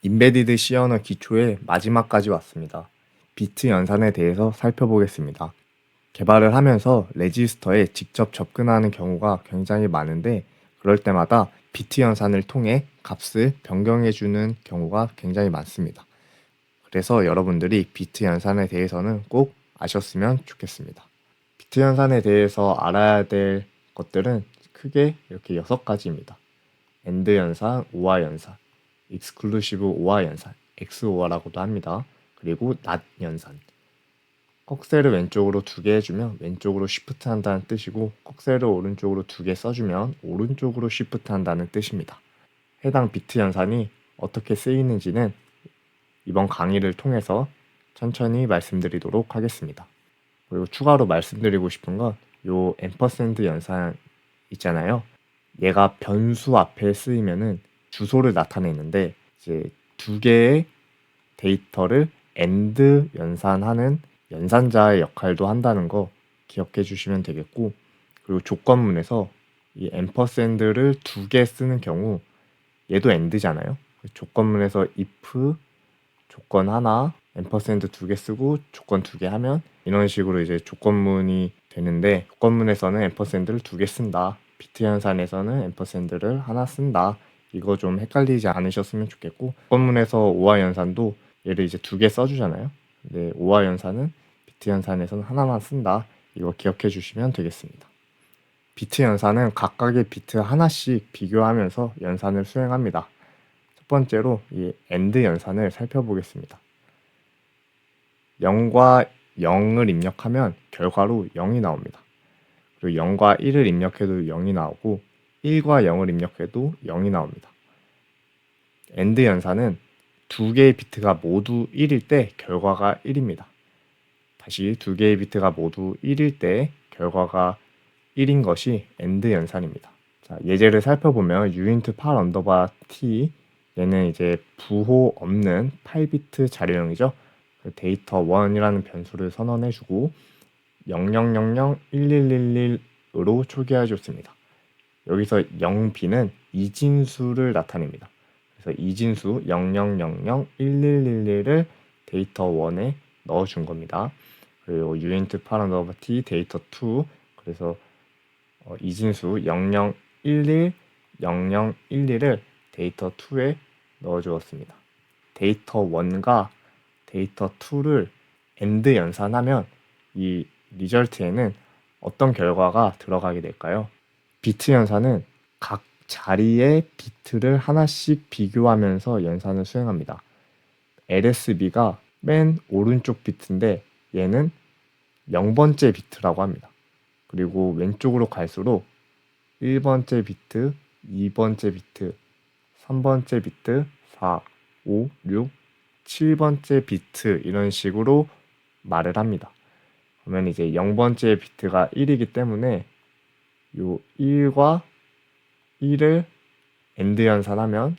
인베디드 C 언어 기초의 마지막까지 왔습니다. 비트 연산에 대해서 살펴보겠습니다. 개발을 하면서 레지스터에 직접 접근하는 경우가 굉장히 많은데 그럴 때마다 비트 연산을 통해 값을 변경해주는 경우가 굉장히 많습니다. 그래서 여러분들이 비트 연산에 대해서는 꼭 아셨으면 좋겠습니다. 비트 연산에 대해서 알아야 될 것들은 크게 이렇게 6가지입니다. AND 연산, OR 연산, 익스클루시브 OR 연산, XOR라고도 합니다. 그리고 NOT 연산. 꺽쇠를 왼쪽으로 2개 해주면 왼쪽으로 쉬프트 한다는 뜻이고 꺽쇠를 오른쪽으로 2개 써주면 오른쪽으로 쉬프트 한다는 뜻입니다. 해당 비트 연산이 어떻게 쓰이는지는 이번 강의를 통해서 천천히 말씀드리도록 하겠습니다. 그리고 추가로 말씀드리고 싶은 건 요 앰퍼샌드 연산 있잖아요. 얘가 변수 앞에 쓰이면은 주소를 나타내는데 이제 2개의 데이터를 AND 연산하는 연산자의 역할도 한다는 거 기억해 주시면 되겠고, 그리고 조건문에서 이 앰퍼샌드를 2개 쓰는 경우 얘도 AND잖아요. 조건문에서 if 조건 하나 앰퍼샌드 2개 쓰고 조건 2개 하면 이런 식으로 이제 조건문이 되는데, 조건문에서는 앰퍼샌드를 2개 쓴다, 비트 연산에서는 앰퍼샌드를 하나 쓴다. 이거 좀 헷갈리지 않으셨으면 좋겠고, 조건문에서 OR 연산도 얘를 이제 2개 써주잖아요. 근데 OR 연산은 비트 연산에서는 하나만 쓴다. 이거 기억해 주시면 되겠습니다. 비트 연산은 각각의 비트 하나씩 비교하면서 연산을 수행합니다. 첫 번째로 이 AND 연산을 살펴보겠습니다. 0과 0을 입력하면 결과로 0이 나옵니다. 그리고 0과 1을 입력해도 0이 나오고 1과 0을 입력해도 0이 나옵니다. AND 연산은 2개의 비트가 모두 1일 때 결과가 1입니다. 다시 2개의 비트가 모두 1일 때 결과가 1인 것이 AND 연산입니다. 자, 예제를 살펴보면 uint 8_t 얘는 이제 부호 없는 8비트 자료형이죠. 데이터 1이라는 변수를 선언해주고 00001111으로 초기화해줬습니다. 여기서 0b는 이진수를 나타냅니다. 그래서 이진수 00001111을 데이터 1에 넣어준 겁니다. 그리고 uint 8_t 데이터 2, 그래서 이진수 0011 0011을 데이터 2에 넣어주었습니다. 데이터 1과 데이터 2를 AND 연산하면 이 리절트에는 어떤 결과가 들어가게 될까요? 비트 연산은 각 자리의 비트를 하나씩 비교하면서 연산을 수행합니다. LSB가 맨 오른쪽 비트인데 얘는 0번째 비트라고 합니다. 그리고 왼쪽으로 갈수록 1번째 비트, 2번째 비트, 3번째 비트, 4, 5, 6, 7번째 비트 이런 식으로 말을 합니다. 그러면 이제 0번째 비트가 1이기 때문에 요 1과 1을 AND 연산하면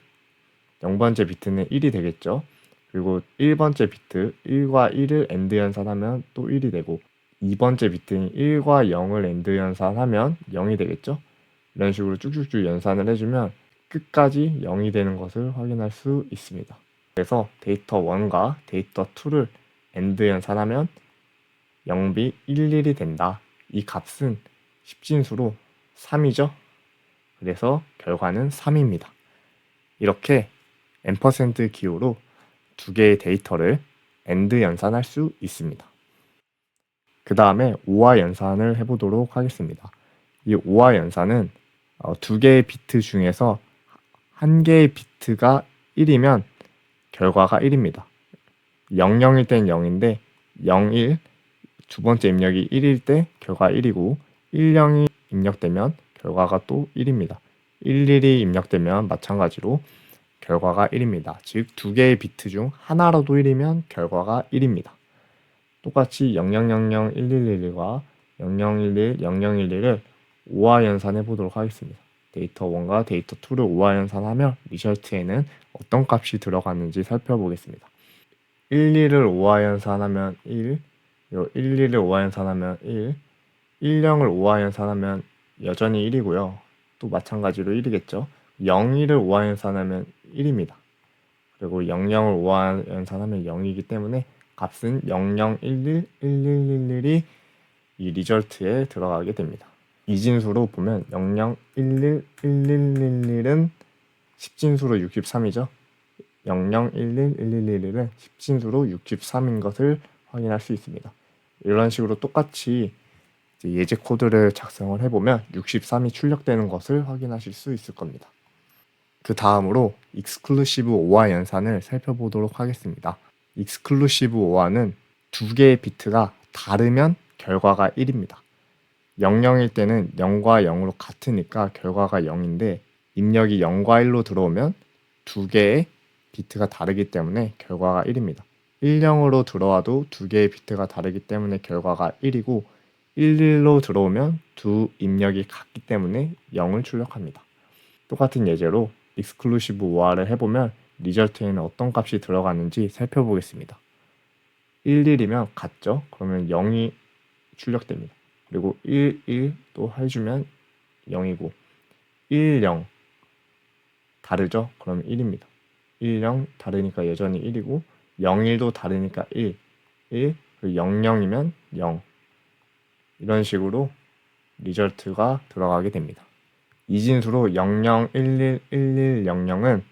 0번째 비트는 1이 되겠죠. 그리고 1번째 비트 1과 1을 AND 연산하면 또 1이 되고 2번째 비트인 1과 0을 AND 연산하면 0이 되겠죠. 이런 식으로 쭉쭉쭉 연산을 해주면 끝까지 0이 되는 것을 확인할 수 있습니다. 그래서 데이터 1과 데이터 2를 AND 연산하면 0비 11이 된다. 이 값은 10진수로 3이죠. 그래서 결과는 3입니다. 이렇게 앰퍼샌드 기호로 2개의 데이터를 AND 연산할 수 있습니다. 그 다음에 OR 연산을 해보도록 하겠습니다. 이 OR 연산은 2개의 비트 중에서 1개의 비트가 1이면 결과가 1입니다. 00일 땐 0인데 01, 두 번째 입력이 1일 때 결과 1이고 10이 입력되면 결과가 또 1입니다. 11이 입력되면 마찬가지로 결과가 1입니다. 즉 2개의 비트 중 하나라도 1이면 결과가 1입니다. 똑같이 00001111과 0011 0011을 OR 연산해 보도록 하겠습니다. 데이터 1과 데이터 2를 OR 연산하면 리절트에는 어떤 값이 들어가는지 살펴보겠습니다. 12를 OR 연산하면 1, 11을 OR 연산하면 1, 10을 OR 연산하면 여전히 1이고요. 또 마찬가지로 1이겠죠. 01을 OR 연산하면 1입니다. 그리고 00을 5와 연산하면 0이기 때문에 값은 00111111이 이 리절트에 들어가게 됩니다. 이진수로 보면 00111111은 10진수로 63이죠. 00111111은 10진수로 63인 것을 확인할 수 있습니다. 이런 식으로 똑같이 예제 코드를 작성을 해보면 63이 출력되는 것을 확인하실 수 있을 겁니다. 그 다음으로 익스클루시브 OR 연산을 살펴보도록 하겠습니다. 익스클루시브 OR는 두 개의 비트가 다르면 결과가 1입니다. 00일 때는 0과 0으로 같으니까 결과가 0인데 입력이 0과 1로 들어오면 두 개의 비트가 다르기 때문에 결과가 1입니다. 10으로 들어와도 두 개의 비트가 다르기 때문에 결과가 1이고 11로 들어오면 두 입력이 같기 때문에 0을 출력합니다. 똑같은 예제로 익스클루시브 OR을 해보면 리절트에는 어떤 값이 들어가는지 살펴보겠습니다. 11이면 같죠? 그러면 0이 출력됩니다. 그리고 11 또 해주면 0이고 10 다르죠? 그러면 1입니다. 10 다르니까 여전히 1이고 01도 다르니까 1 그리고 00이면 0 이런 식으로 리절트가 들어가게 됩니다. 이진수로 00111100은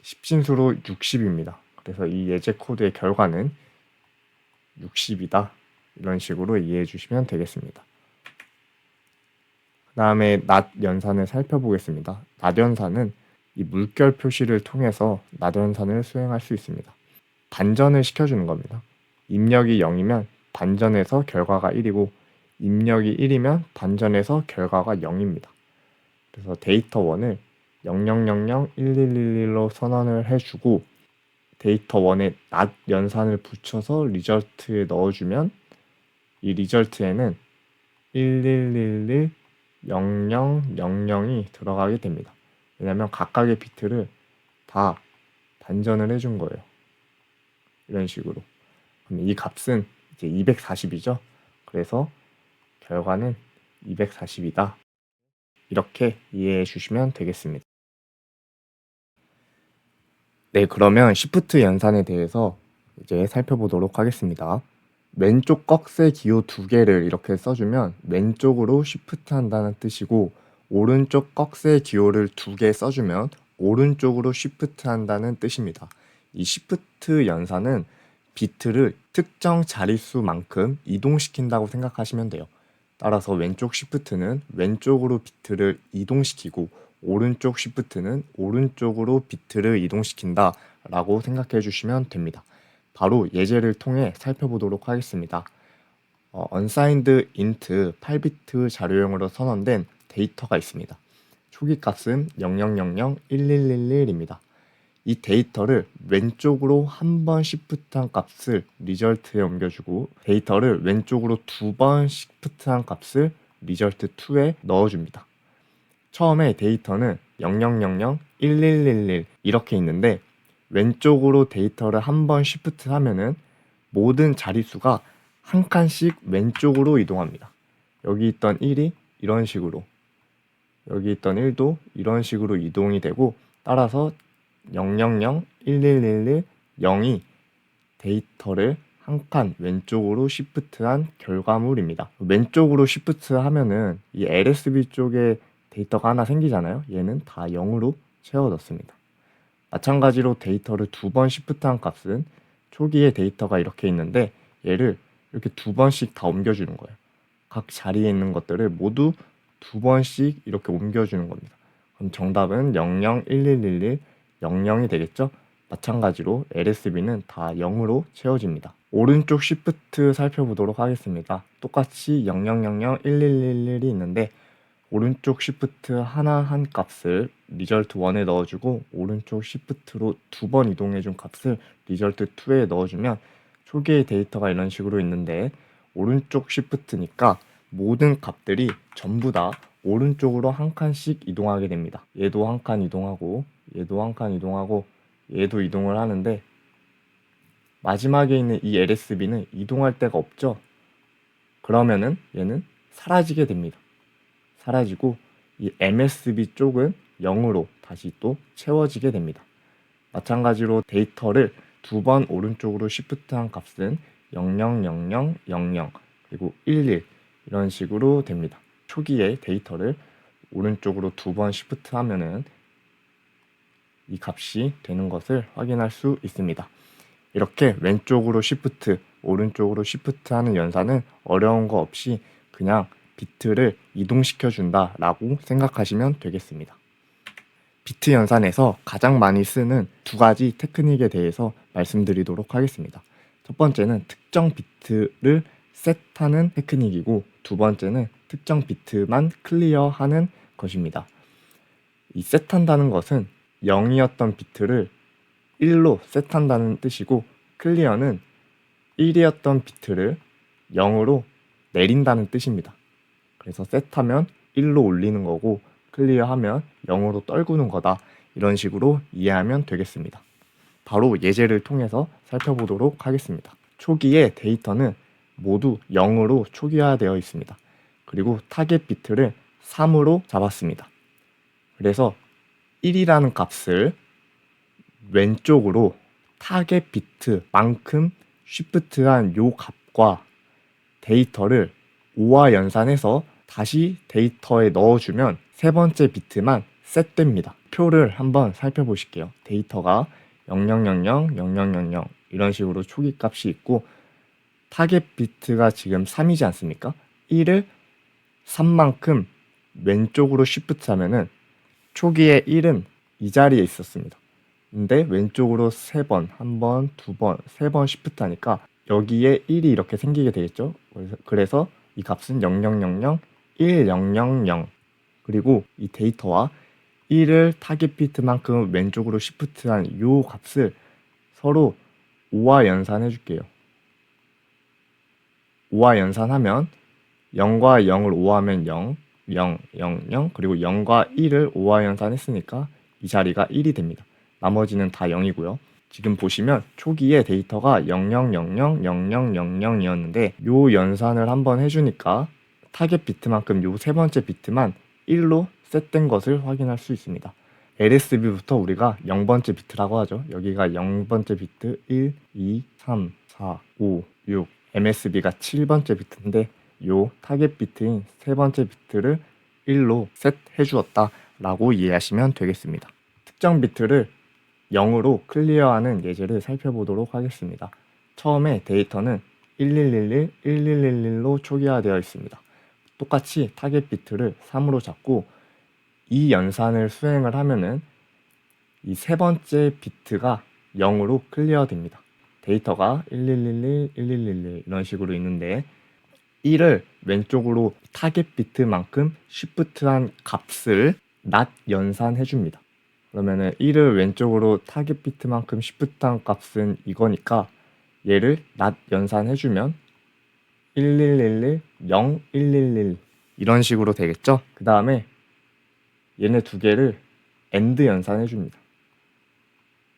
10진수로 60입니다. 그래서 이 예제 코드의 결과는 60이다. 이런 식으로 이해해 주시면 되겠습니다. 그 다음에 낫 연산을 살펴보겠습니다. 낫 연산은 이 물결 표시를 통해서 낫 연산을 수행할 수 있습니다. 반전을 시켜주는 겁니다. 입력이 0이면 반전해서 결과가 1이고 입력이 1이면 반전해서 결과가 0입니다. 그래서 데이터 1을 00001111로 선언을 해주고 데이터 1에 낫 연산을 붙여서 리절트에 넣어주면 이 리절트에는 1111 0000이 들어가게 됩니다. 왜냐하면 각각의 비트를 다 반전을 해준 거예요. 이런 식으로. 그럼 이 값은 이제 240이죠. 그래서 결과는 240이다. 이렇게 이해해 주시면 되겠습니다. 네, 그러면 시프트 연산에 대해서 이제 살펴보도록 하겠습니다. 왼쪽 꺽쇠 기호 두 개를 이렇게 써주면 왼쪽으로 시프트 한다는 뜻이고 오른쪽 꺽쇠 기호를 두 개 써주면 오른쪽으로 시프트 한다는 뜻입니다. 이 시프트 연산은 비트를 특정 자릿수만큼 이동시킨다고 생각하시면 돼요. 따라서 왼쪽 시프트는 왼쪽으로 비트를 이동시키고 오른쪽 시프트는 오른쪽으로 비트를 이동시킨다 라고 생각해 주시면 됩니다. 바로 예제를 통해 살펴보도록 하겠습니다. unsigned int 8비트 자료용으로 선언된 데이터가 있습니다. 초기 값은 00001111입니다. 이 데이터를 왼쪽으로 한 번 시프트한 값을 리절트에 옮겨주고 데이터를 왼쪽으로 두 번 시프트한 값을 리절트 2에 넣어줍니다. 처음에 데이터는 00001111 이렇게 있는데 왼쪽으로 데이터를 한 번 시프트 하면은 모든 자릿수가 한 칸씩 왼쪽으로 이동합니다. 여기 있던 1이 이런 식으로 여기 있던 1도 이런 식으로 이동이 되고 따라서 000111 0이 데이터를 한 칸 왼쪽으로 시프트한 결과물입니다. 왼쪽으로 시프트 하면은 이 LSB 쪽에 데이터가 하나 생기잖아요. 얘는 다 0으로 채워 넣습니다. 마찬가지로 데이터를 두 번 시프트한 값은 초기에 데이터가 이렇게 있는데 얘를 이렇게 두 번씩 다 옮겨주는 거예요. 각 자리에 있는 것들을 모두 두 번씩 이렇게 옮겨주는 겁니다. 그럼 정답은 001111 00이 되겠죠? 마찬가지로 LSB는 다 0으로 채워집니다. 오른쪽 시프트 살펴보도록 하겠습니다. 똑같이 00001111이 있는데 오른쪽 시프트 하나 한 값을 리절트 1에 넣어주고 오른쪽 시프트로 두 번 이동해준 값을 리절트 2에 넣어주면 초기의 데이터가 이런 식으로 있는데 오른쪽 시프트니까 모든 값들이 전부 다 오른쪽으로 한 칸씩 이동하게 됩니다. 얘도 한 칸 이동하고 얘도 한 칸 이동하고 얘도 이동을 하는데 마지막에 있는 이 LSB는 이동할 데가 없죠. 그러면은 얘는 사라지게 됩니다. 사라지고 이 MSB 쪽은 0으로 다시 또 채워지게 됩니다. 마찬가지로 데이터를 두 번 오른쪽으로 시프트한 값은 000000 그리고 11 이런 식으로 됩니다. 초기에 데이터를 오른쪽으로 두 번 시프트하면은 이 값이 되는 것을 확인할 수 있습니다. 이렇게 왼쪽으로 시프트, 오른쪽으로 시프트하는 연산은 어려운 거 없이 그냥 비트를 이동시켜 준다라고 생각하시면 되겠습니다. 비트 연산에서 가장 많이 쓰는 두 가지 테크닉에 대해서 말씀드리도록 하겠습니다. 첫 번째는 특정 비트를 셋하는 테크닉이고 두 번째는 특정 비트만 클리어하는 것입니다. 이 셋한다는 것은 0이었던 비트를 1로 셋한다는 뜻이고 클리어는 1이었던 비트를 0으로 내린다는 뜻입니다. 그래서 셋하면 1로 올리는 거고 클리어하면 0으로 떨구는 거다. 이런 식으로 이해하면 되겠습니다. 바로 예제를 통해서 살펴보도록 하겠습니다. 초기에 데이터는 모두 0으로 초기화되어 있습니다. 그리고 타겟 비트를 3으로 잡았습니다. 그래서 1이라는 값을 왼쪽으로 타겟 비트만큼 쉬프트한 요 값과 데이터를 5와 연산해서 다시 데이터에 넣어주면 세 번째 비트만 셋됩니다. 표를 한번 살펴보실게요. 데이터가 0000, 0000 이런 식으로 초기 값이 있고 타겟 비트가 지금 3이지 않습니까? 1을 3만큼 왼쪽으로 쉬프트 하면은 초기에 1은 이 자리에 있었습니다. 근데 왼쪽으로 3번, 1번, 2번, 3번 쉬프트 하니까 여기에 1이 이렇게 생기게 되겠죠. 그래서 이 값은 0000, 1000 그리고 이 데이터와 1을 타겟 비트만큼 왼쪽으로 시프트한 이 값을 서로 5와 연산해 줄게요. 5와 연산하면 0과 0을 5하면 0, 0, 0, 0 그리고 0과 1을 5와 연산했으니까 이 자리가 1이 됩니다. 나머지는 다 0이고요. 지금 보시면 초기에 데이터가 000000이었는데 요 연산을 한번 해주니까 타겟 비트만큼 요 세 번째 비트만 1로 셋된 것을 확인할 수 있습니다. LSB부터 우리가 0번째 비트라고 하죠. 여기가 0번째 비트 1, 2, 3, 4, 5, 6 MSB가 7번째 비트인데 요 타겟 비트인 세 번째 비트를 1로 셋해 주었다 라고 이해하시면 되겠습니다. 특정 비트를 0으로 클리어하는 예제를 살펴보도록 하겠습니다. 처음에 데이터는 1111, 1111로 초기화되어 있습니다. 똑같이 타겟 비트를 3으로 잡고 이 연산을 수행을 하면은 이 세 번째 비트가 0으로 클리어됩니다. 데이터가 1111, 1111 이런 식으로 있는데 1을 왼쪽으로 타겟 비트만큼 쉬프트한 값을 낫 연산해 줍니다. 그러면은 1을 왼쪽으로 타겟 비트만큼 쉬프트한 값은 이거니까 얘를 낫 연산해 주면 1111, 0, 111 이런 식으로 되겠죠? 그 다음에 얘네 두 개를 AND 연산해 줍니다.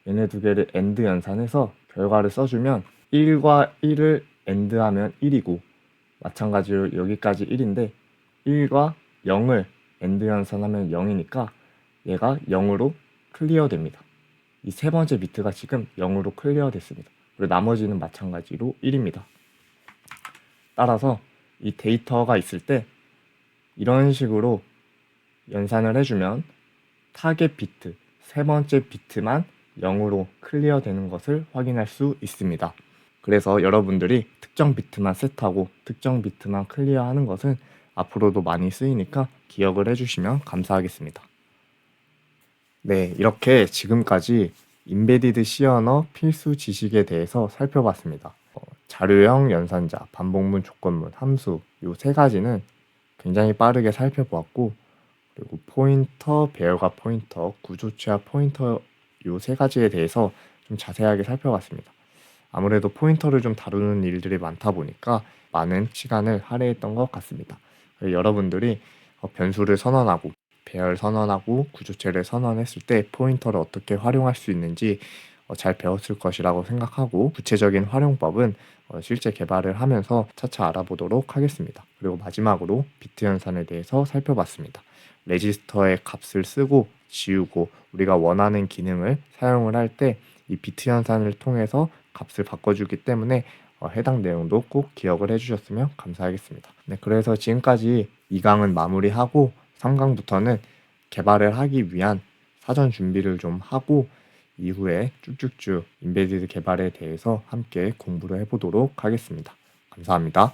얘네 두 개를 AND 연산해서 결과를 써주면 1과 1을 AND 하면 1이고 마찬가지로 여기까지 1인데 1과 0을 AND 연산하면 0이니까 얘가 0으로 클리어 됩니다. 이 세 번째 비트가 지금 0으로 클리어 됐습니다. 그리고 나머지는 마찬가지로 1입니다. 따라서 이 데이터가 있을 때 이런 식으로 연산을 해주면 타겟 비트, 세 번째 비트만 0으로 클리어 되는 것을 확인할 수 있습니다. 그래서 여러분들이 특정 비트만 셋하고 특정 비트만 클리어하는 것은 앞으로도 많이 쓰이니까 기억을 해주시면 감사하겠습니다. 네, 이렇게 지금까지 인베디드 C 언어 필수 지식에 대해서 살펴봤습니다. 자료형 연산자, 반복문 조건문, 함수 이 세 가지는 굉장히 빠르게 살펴보았고 그리고 포인터, 배열과 포인터, 구조체와 포인터 이 세 가지에 대해서 좀 자세하게 살펴봤습니다. 아무래도 포인터를 좀 다루는 일들이 많다 보니까 많은 시간을 할애했던 것 같습니다. 여러분들이 변수를 선언하고 배열 선언하고 구조체를 선언했을 때 포인터를 어떻게 활용할 수 있는지 잘 배웠을 것이라고 생각하고 구체적인 활용법은 실제 개발을 하면서 차차 알아보도록 하겠습니다. 그리고 마지막으로 비트 연산에 대해서 살펴봤습니다. 레지스터의 값을 쓰고 지우고 우리가 원하는 기능을 사용을 할 때 이 비트 연산을 통해서 값을 바꿔주기 때문에 해당 내용도 꼭 기억을 해주셨으면 감사하겠습니다. 네, 그래서 지금까지 2강은 마무리하고 3강부터는 개발을 하기 위한 사전 준비를 좀 하고 이후에 쭉쭉쭉 인베디드 개발에 대해서 함께 공부를 해보도록 하겠습니다. 감사합니다.